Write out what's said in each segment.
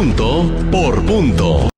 Punto por punto.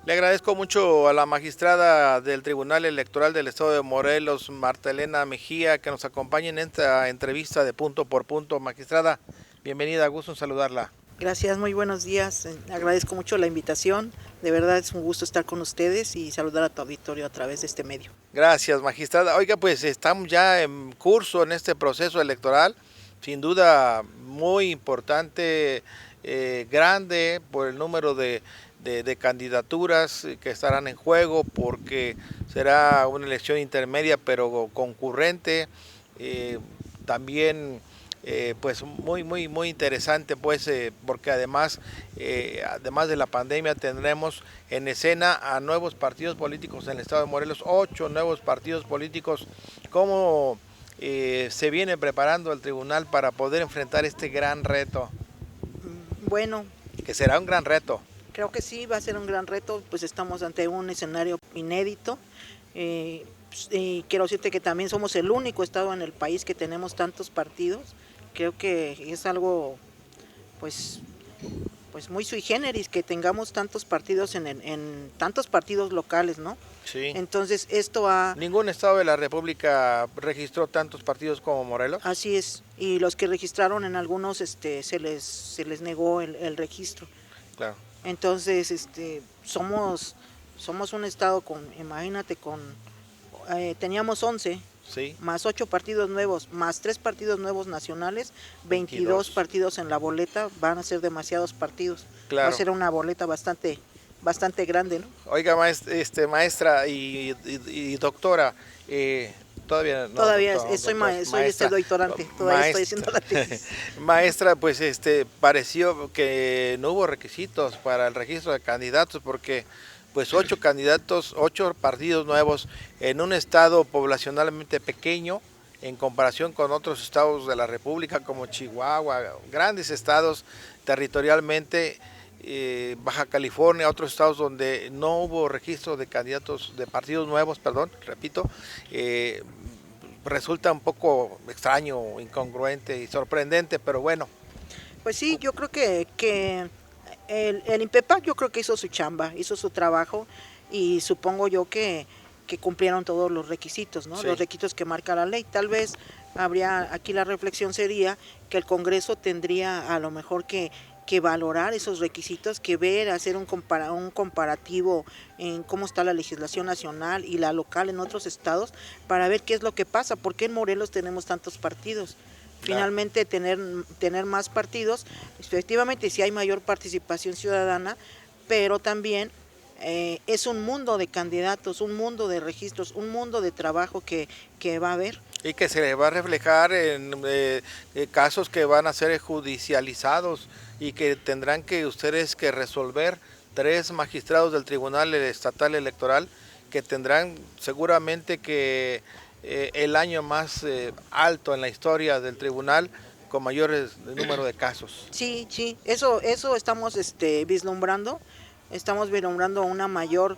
Le agradezco mucho a la magistrada del Tribunal Electoral del Estado de Morelos, Marta Elena Mejía, que nos acompañe en esta entrevista de punto por punto. Magistrada, bienvenida, gusto en saludarla. Gracias, muy buenos días. Agradezco mucho la invitación. De verdad es un gusto estar con ustedes y saludar a tu auditorio a través de este medio. Gracias, magistrada. Oiga, pues estamos ya en curso en este proceso electoral, sin duda muy importante, grande por el número de candidaturas que estarán en juego, porque será una elección intermedia pero concurrente, también pues muy interesante, pues porque además de la pandemia tendremos en escena a nuevos partidos políticos en el estado de Morelos, 8 nuevos partidos políticos. ¿Cómo se viene preparando el tribunal para poder enfrentar este gran reto? Bueno, que será un gran reto. Creo que sí, va a ser un gran reto, pues estamos ante un escenario inédito. Y quiero decirte que también somos el único estado en el país que tenemos tantos partidos. Creo que es algo pues muy sui generis que tengamos tantos partidos en tantos partidos locales, ¿no? Sí. Entonces esto ha... ¿Ningún estado de la República registró tantos partidos como Morelos? Así es, y los que registraron en algunos se les negó el registro. Claro. Entonces somos un estado imagínate, teníamos 11, sí, más 8 partidos nuevos, más 3 partidos nuevos nacionales, 22 partidos en la boleta, van a ser demasiados partidos. Claro. Va a ser una boleta bastante grande, ¿no? Oiga, maestra y doctora, todavía no. Todavía soy doctorante, todavía estoy haciendo la tesis. Maestra, pues pareció que no hubo requisitos para el registro de candidatos, porque pues 8 candidatos, 8 partidos nuevos en un estado poblacionalmente pequeño en comparación con otros estados de la República como Chihuahua, grandes estados territorialmente, Baja California, otros estados donde no hubo registro de candidatos, de partidos nuevos, repito, resulta un poco extraño, incongruente y sorprendente, pero bueno. Pues sí, yo creo que el INPEPAC yo creo que hizo su chamba, hizo su trabajo, y supongo yo que cumplieron todos los requisitos, ¿no? Sí. Los requisitos que marca la ley. Tal vez aquí la reflexión sería que el Congreso tendría a lo mejor que valorar esos requisitos, que ver, hacer un comparativo en cómo está la legislación nacional y la local en otros estados, para ver qué es lo que pasa, por qué en Morelos tenemos tantos partidos. Finalmente tener más partidos, efectivamente sí hay mayor participación ciudadana, pero también es un mundo de candidatos, un mundo de registros, un mundo de trabajo que va a haber. Y que se le va a reflejar en casos que van a ser judicializados y que tendrán ustedes que resolver 3 magistrados del Tribunal Estatal Electoral, que tendrán seguramente que el año más alto en la historia del tribunal, con mayor número de casos. Sí, eso estamos vislumbrando una mayor,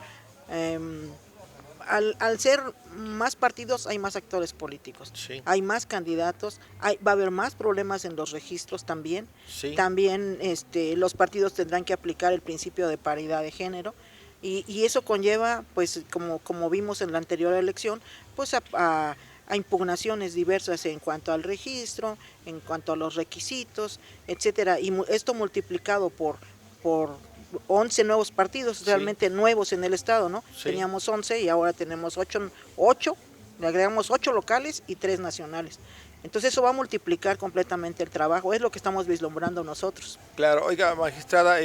al ser más partidos hay más actores políticos, sí. Hay más candidatos, va a haber más problemas en los registros también, sí. También los partidos tendrán que aplicar el principio de paridad de género, y eso conlleva, pues como vimos en la anterior elección, pues a impugnaciones diversas en cuanto al registro, en cuanto a los requisitos, etcétera, y esto multiplicado por 11 nuevos partidos, realmente sí. Nuevos en el estado, ¿no? Sí. Teníamos 11 y ahora tenemos 8, le agregamos 8 locales y 3 nacionales. Entonces eso va a multiplicar completamente el trabajo, es lo que estamos vislumbrando nosotros. Claro, oiga, magistrada,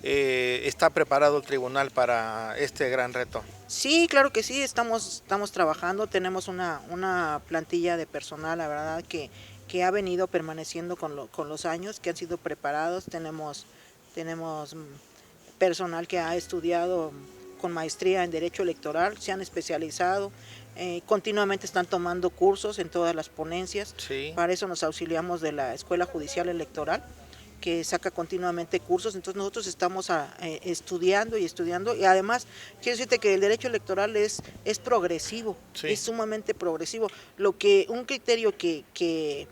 ¿está preparado el tribunal para este gran reto? Sí, claro que sí, estamos trabajando, tenemos una plantilla de personal, la verdad, que ha venido permaneciendo con los años, que han sido preparados, tenemos personal que ha estudiado con maestría en Derecho Electoral, se han especializado, continuamente están tomando cursos en todas las ponencias, sí. Para eso nos auxiliamos de la Escuela Judicial Electoral, que saca continuamente cursos, entonces nosotros estamos estudiando, y además quiero decirte que el derecho electoral es progresivo, sí. Es sumamente progresivo, un criterio que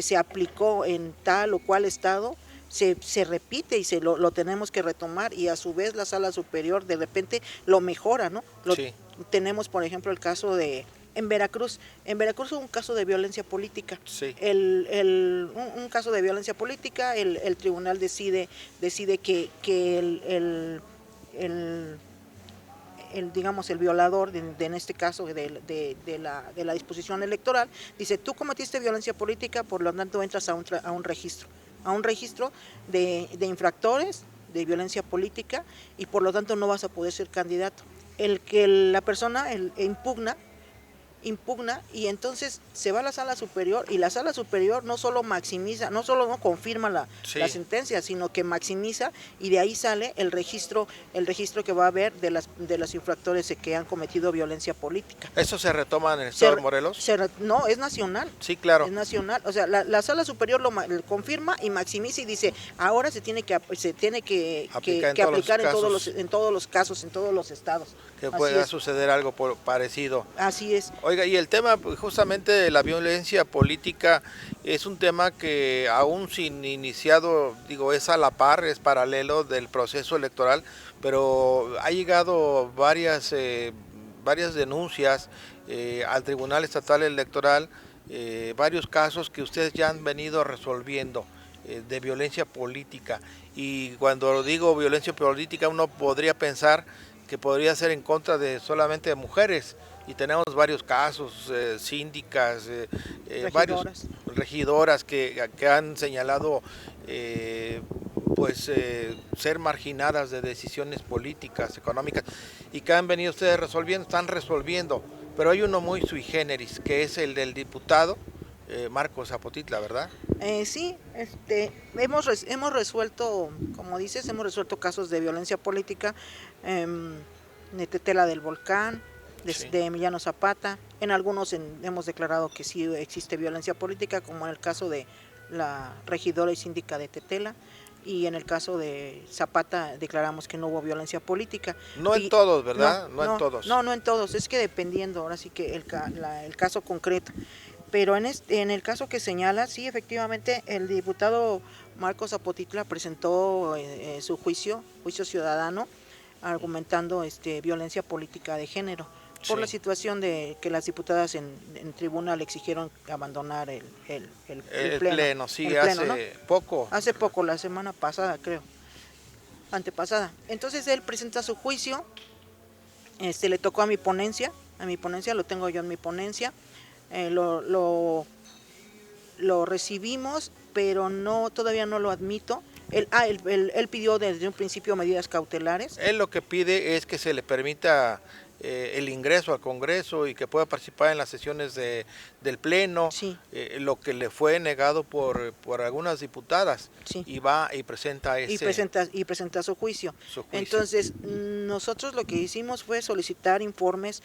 se aplicó en tal o cual estado se repite y lo tenemos que retomar, y a su vez la sala superior de repente lo mejora, ¿no? Sí. Tenemos, por ejemplo, el caso de en Veracruz hubo un caso de violencia política. Sí. Un caso de violencia política, el tribunal decide que digamos el violador en este caso de la disposición electoral dice: tú cometiste violencia política, por lo tanto entras a un registro de infractores de violencia política, y por lo tanto no vas a poder ser candidato. El que la persona impugna, y entonces se va a la sala superior, y la sala superior no solo no confirma la sentencia, sino que maximiza, y de ahí sale el registro que va a haber de las infractores que han cometido violencia política. ¿Eso se retoma en el estado de Morelos? No, es nacional. Sí, claro. Es nacional, o sea, la sala superior lo confirma y maximiza y dice: ahora se tiene que aplicar en todos los casos, en todos los estados. Que pueda suceder algo parecido. Así es. Oiga, y el tema justamente de la violencia política es un tema que aún sin iniciado, es a la par, es paralelo del proceso electoral, pero ha llegado varias denuncias al Tribunal Estatal Electoral, varios casos que ustedes ya han venido resolviendo de violencia política. Y cuando digo violencia política, uno podría pensar que podría ser en contra de solamente de mujeres, y tenemos varios casos, síndicas, varios regidoras que han señalado ser marginadas de decisiones políticas, económicas, y que han venido ustedes están resolviendo, pero hay uno muy sui generis, que es el del diputado Marcos Zapotitla, ¿verdad? Sí, hemos resuelto, como dices, casos de violencia política, de Tetela del Volcán, de Emiliano Zapata. En algunos hemos declarado que sí existe violencia política, como en el caso de la regidora y síndica de Tetela, y en el caso de Zapata declaramos que no hubo violencia política. No en todos, ¿verdad? No en todos. No en todos, es que dependiendo, ahora sí que el caso concreto. Pero en el caso que señala, sí, efectivamente, el diputado Marcos Zapotitla presentó su juicio ciudadano, argumentando violencia política de género, por la situación de que las diputadas en tribuna le exigieron abandonar el pleno. Sí, el pleno, hace poco, la semana pasada, creo, antepasada. Entonces él presenta su juicio, le tocó a mi ponencia, lo tengo yo en mi ponencia. Lo recibimos, pero todavía no lo admito. Él pidió desde un principio medidas cautelares. Él lo que pide es que se le permita el ingreso al Congreso y que pueda participar en las sesiones del Pleno, sí. Lo que le fue negado por algunas diputadas, sí. Y va y presenta presenta su juicio. Entonces nosotros lo que hicimos fue solicitar informes.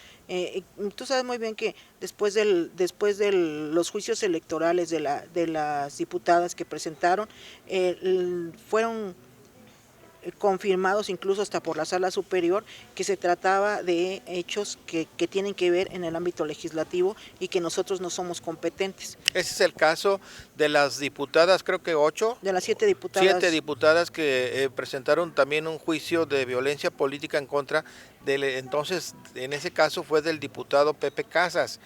Tú sabes muy bien que después de los juicios electorales de las diputadas que presentaron, fueron confirmados incluso hasta por la sala superior que se trataba de hechos que tienen que ver en el ámbito legislativo y que nosotros no somos competentes. Ese es el caso de las diputadas, creo que 8. De las 7 diputadas. 7 diputadas que presentaron también un juicio de violencia política en contra del, entonces, en ese caso fue del diputado Pepe Casas.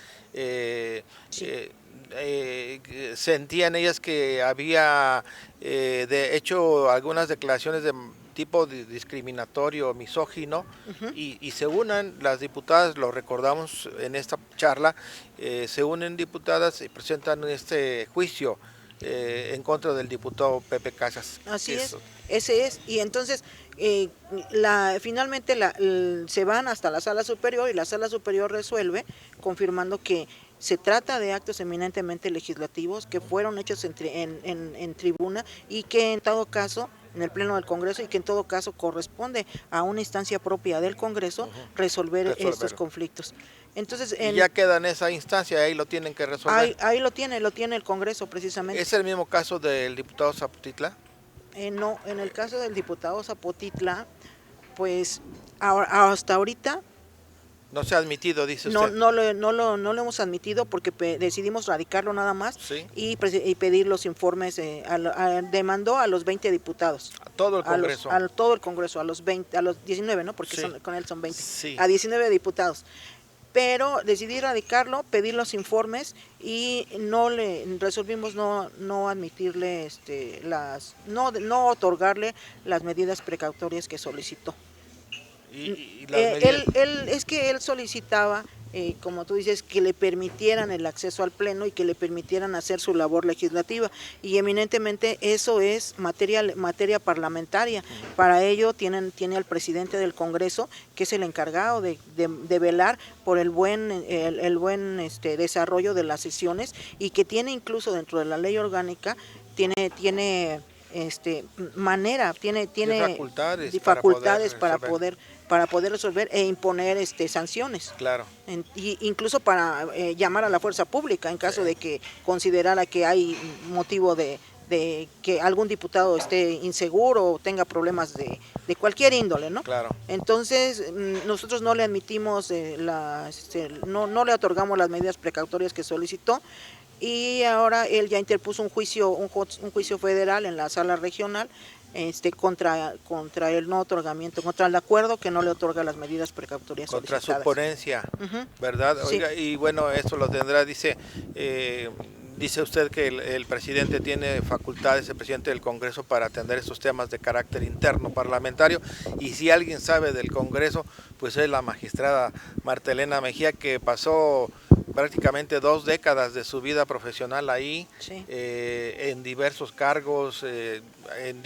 Sentían ellas que había de hecho algunas declaraciones de tipo discriminatorio, misógino, y se unen las diputadas, lo recordamos en esta charla, se unen diputadas y presentan este juicio en contra del diputado Pepe Casas. Así es, ese es, y entonces finalmente se van hasta la sala superior, y la sala superior resuelve confirmando que se trata de actos eminentemente legislativos que fueron hechos en tribuna, y que en todo caso en el Pleno del Congreso, y que en todo caso corresponde a una instancia propia del Congreso resolver estos conflictos. Entonces, y ya queda en esa instancia, ahí lo tienen que resolver. Ahí lo tiene el Congreso precisamente. ¿Es el mismo caso del diputado Zapotitla? No, en el caso del diputado Zapotitla, pues hasta ahorita No se ha admitido, dice No, usted. no lo hemos admitido porque decidimos radicarlo nada más, Sí. y pedir los informes. Demandó a los 20 diputados. A todo el Congreso. A todo el Congreso, a los 20, a los 19, ¿no? Porque Sí. con él son 20. Sí. A 19 diputados. Pero decidí radicarlo, pedir los informes, y resolvimos no admitirle no otorgarle las medidas precautorias que solicitó. Y las medidas... Él solicitaba, como tú dices, que le permitieran el acceso al Pleno y que le permitieran hacer su labor legislativa, y eminentemente eso es materia parlamentaria. Para ello tiene al presidente del Congreso, que es el encargado de velar por el buen desarrollo de las sesiones, y que tiene incluso dentro de la ley orgánica, tiene facultades para poder resolver e imponer sanciones. Claro. Incluso para llamar a la fuerza pública en caso de que considerara que hay motivo de que algún diputado esté inseguro o tenga problemas de cualquier índole, ¿no? Claro. Entonces nosotros no le admitimos no le otorgamos las medidas precautorias que solicitó, y ahora él ya interpuso un juicio federal en la sala regional contra el no otorgamiento, contra el acuerdo que no le otorga las medidas precautorias contra solicitadas. su ponencia, ¿verdad? Sí. Oiga, y bueno, esto lo tendrá, dice usted que el presidente tiene facultades, el presidente del Congreso, para atender estos temas de carácter interno parlamentario, y si alguien sabe del Congreso, pues es la magistrada Marta Elena Mejía, que pasó prácticamente 2 décadas de su vida profesional ahí, Sí. En diversos cargos, en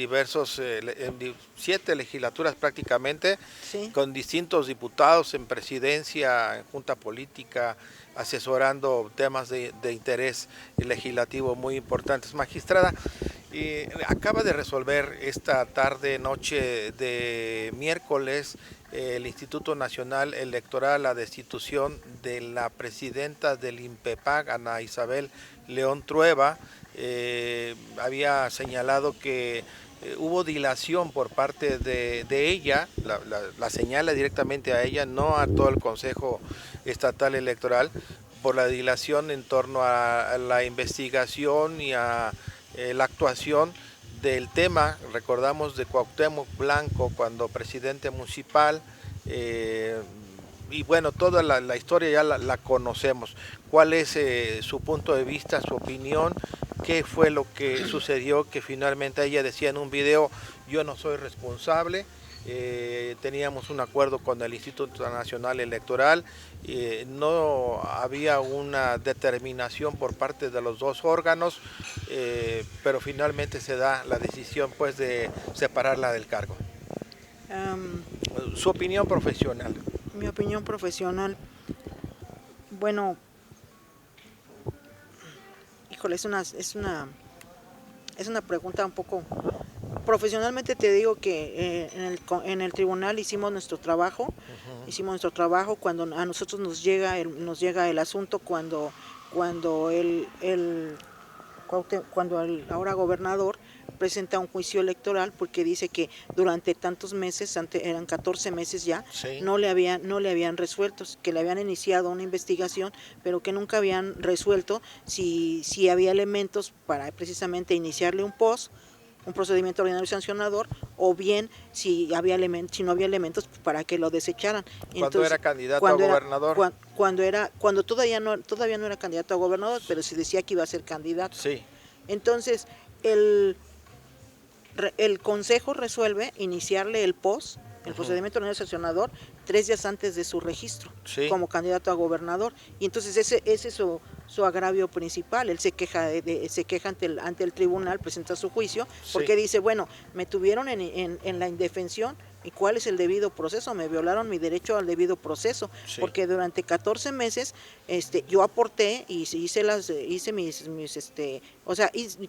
7 legislaturas prácticamente, Sí. con distintos diputados en presidencia, en junta política, asesorando temas de interés legislativo muy importantes. Magistrada, acaba de resolver esta noche de miércoles el Instituto Nacional Electoral la destitución de la presidenta del INPEPAC, Ana Isabel León Trueba. Había señalado que hubo dilación por parte de ella, la señala directamente a ella, no a todo el Consejo Estatal Electoral, por la dilación en torno a la investigación y a la actuación del tema. Recordamos de Cuauhtémoc Blanco cuando presidente municipal, y bueno, toda la historia ya la conocemos. ¿Cuál es su punto de vista, su opinión? ¿Qué fue lo que sucedió? Que finalmente ella decía en un video: yo no soy responsable, teníamos un acuerdo con el Instituto Nacional Electoral, no había una determinación por parte de los 2 órganos, pero finalmente se da la decisión pues de separarla del cargo. Su opinión profesional. Mi opinión profesional, bueno, híjole, es una pregunta un poco. Profesionalmente te digo que en el tribunal hicimos nuestro trabajo, cuando a nosotros nos llega el asunto, cuando el ahora gobernador presenta un juicio electoral, porque dice que durante tantos meses, eran 14 meses ya, Sí. no le habían resuelto, que le habían iniciado una investigación, pero que nunca habían resuelto si había elementos para precisamente iniciarle un procedimiento ordinario sancionador, o bien si no había elementos para que lo desecharan. Cuando era candidato a gobernador. Cuando todavía no era candidato a gobernador, pero se decía que iba a ser candidato. Sí. Entonces, el Consejo resuelve iniciarle el procedimiento ordinario sancionador 3 días antes de su registro, Sí. como candidato a gobernador, y entonces ese es su agravio principal. Él se queja ante el tribunal, presenta su juicio, porque Sí. dice, bueno, me tuvieron en la indefensión, ¿y cuál es el debido proceso? Me violaron mi derecho al debido proceso, Sí. porque durante 14 meses yo aporté y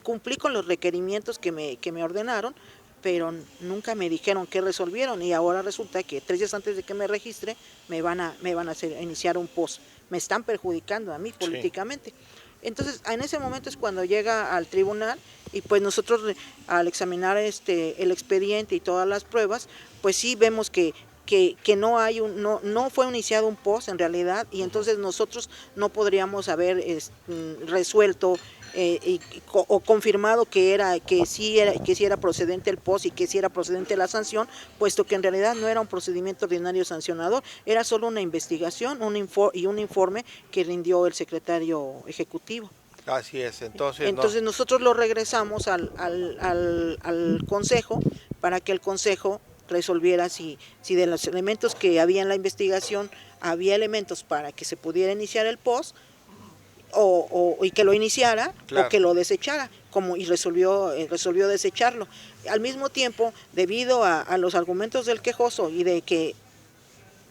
cumplí con los requerimientos que me ordenaron, pero nunca me dijeron qué resolvieron, y ahora resulta que 3 días antes de que me registre me van a iniciar un post. Me están perjudicando a mí políticamente. Entonces, en ese momento es cuando llega al tribunal, y pues nosotros al examinar el expediente y todas las pruebas, pues sí vemos que que no fue iniciado un POS en realidad, y entonces nosotros no podríamos haber resuelto o confirmado que sí era procedente el POS y que sí era procedente la sanción, puesto que en realidad no era un procedimiento ordinario sancionador, era solo una investigación y un informe que rindió el secretario ejecutivo. Así es, entonces nosotros lo regresamos al Consejo para que el Consejo resolviera si de los elementos que había en la investigación había elementos para que se pudiera iniciar el POS y que lo iniciara, claro, o que lo desechara, y resolvió desecharlo. Al mismo tiempo, debido a los argumentos del quejoso y de que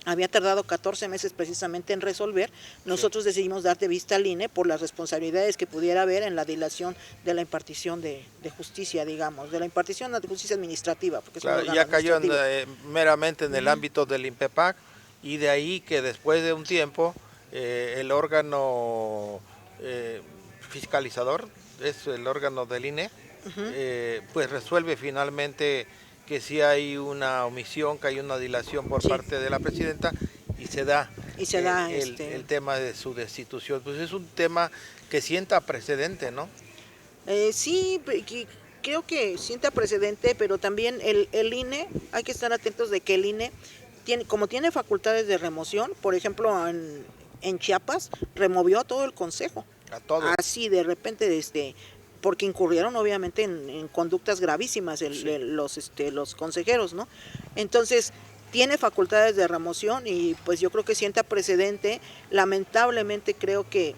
había tardado 14 meses precisamente en resolver, nosotros decidimos dar de vista al INE por las responsabilidades que pudiera haber en la dilación de la impartición de justicia, digamos, de la impartición de justicia administrativa. Porque claro, ya cayó meramente en el ámbito del INPEPAC, y de ahí que después de un tiempo el órgano fiscalizador, es el órgano del INE, pues resuelve finalmente que sí hay una omisión, que hay una dilación por parte de la presidenta, y se da el tema de su destitución. Pues es un tema que sienta precedente, ¿no? Sí, creo que sienta precedente, pero también el INE, hay que estar atentos de que el INE, como tiene facultades de remoción, por ejemplo, en Chiapas, removió a todo el consejo. A todo. Así de repente, porque incurrieron obviamente en conductas gravísimas los consejeros, ¿no? Entonces, tiene facultades de remoción y pues yo creo que sienta precedente. Lamentablemente creo que,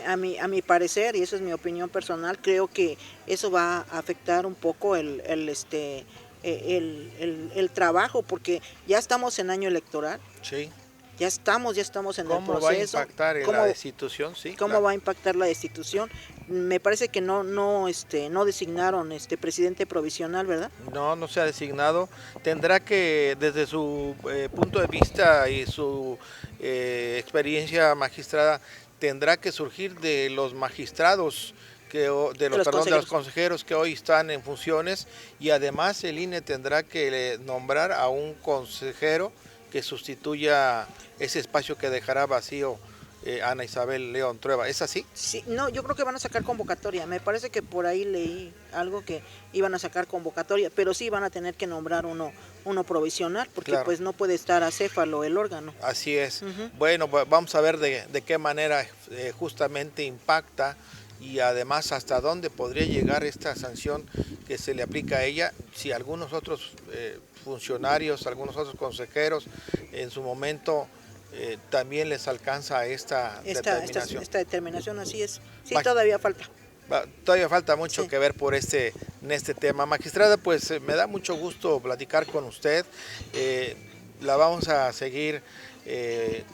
a mi parecer, y eso es mi opinión personal, creo que eso va a afectar un poco el trabajo, porque ya estamos en año electoral. Sí. Ya estamos en el proceso. ¿Cómo va a impactar la destitución? Sí, ¿Cómo va a impactar la destitución? Me parece que no designaron presidente provisional, ¿verdad? No se ha designado. Tendrá que, desde su punto de vista y su experiencia magistrada, tendrá que surgir de los magistrados, de los consejeros que hoy están en funciones, y además el INE tendrá que nombrar a un consejero que sustituya ese espacio que dejará vacío Ana Isabel León Trueba. ¿Es así? Sí, no, yo creo que van a sacar convocatoria. Me parece que por ahí leí algo que iban a sacar convocatoria, pero sí van a tener que nombrar uno provisional, porque claro, pues no puede estar acéfalo el órgano. Así es. Bueno, vamos a ver de qué manera justamente impacta, y además hasta dónde podría llegar esta sanción que se le aplica a ella, si algunos otros funcionarios, algunos otros consejeros en su momento también les alcanza esta determinación. Esta determinación, así es. Sí, todavía falta. Todavía falta mucho que ver en este tema. Magistrada, pues me da mucho gusto platicar con usted. La vamos a seguir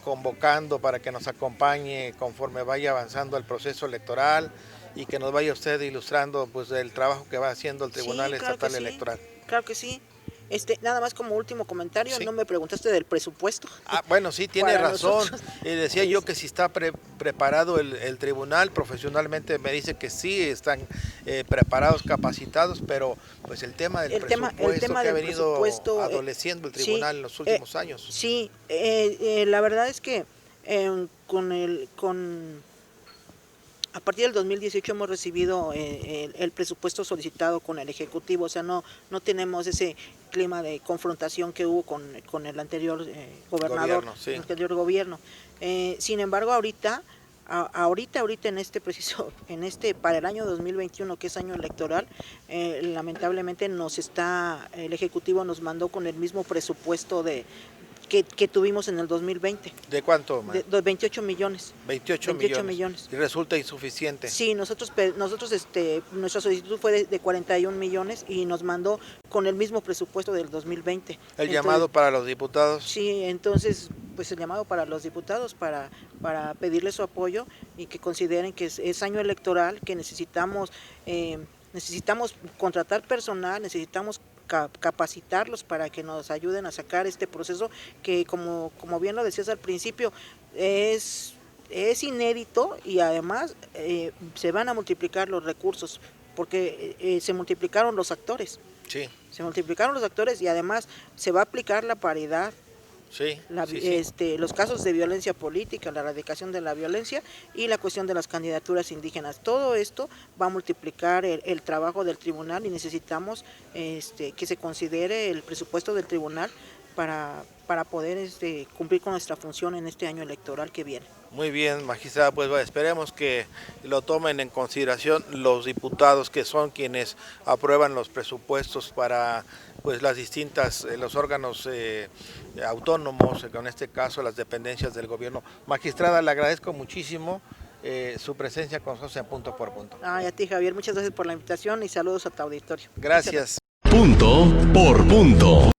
convocando para que nos acompañe conforme vaya avanzando el proceso electoral, y que nos vaya usted ilustrando pues el trabajo que va haciendo el Tribunal Estatal Electoral. Claro que sí. Nada más como último comentario, no me preguntaste del presupuesto. Bueno, sí, tiene razón. Decía yo que si está preparado el tribunal profesionalmente, me dice que sí, están preparados, capacitados, pero pues el tema del presupuesto que ha venido adoleciendo el tribunal en los últimos años. Sí, la verdad es que a partir del 2018 hemos recibido el presupuesto solicitado con el Ejecutivo, o sea, no tenemos ese clima de confrontación que hubo con el anterior gobernador, el anterior gobierno. Sin embargo, ahorita en para el año 2021, que es año electoral, lamentablemente el Ejecutivo nos mandó con el mismo presupuesto que tuvimos en el 2020. ¿De cuánto? De 28 millones. 28 millones. ¿Y resulta insuficiente? Sí, nosotros nuestra solicitud fue de 41 millones y nos mandó con el mismo presupuesto del 2020. Llamado para los diputados. Sí, entonces, pues el llamado para los diputados para pedirles su apoyo y que consideren que es año electoral, que necesitamos contratar personal, necesitamos capacitarlos para que nos ayuden a sacar este proceso que, como bien lo decías al principio, es inédito, y además se van a multiplicar los recursos porque se multiplicaron los actores. Sí. Se multiplicaron los actores y además se va a aplicar la paridad. Sí, Los casos de violencia política, la erradicación de la violencia y la cuestión de las candidaturas indígenas. Todo esto va a multiplicar el trabajo del tribunal y necesitamos que se considere el presupuesto del tribunal para poder cumplir con nuestra función en este año electoral que viene. Muy bien, magistrada, pues esperemos que lo tomen en consideración los diputados que son quienes aprueban los presupuestos para pues las distintas, los órganos autónomos, en este caso las dependencias del gobierno. Magistrada, le agradezco muchísimo su presencia con nosotros en Punto por Punto. Ay, a ti, Javier, muchas gracias por la invitación y saludos a tu auditorio. Gracias. Punto por punto.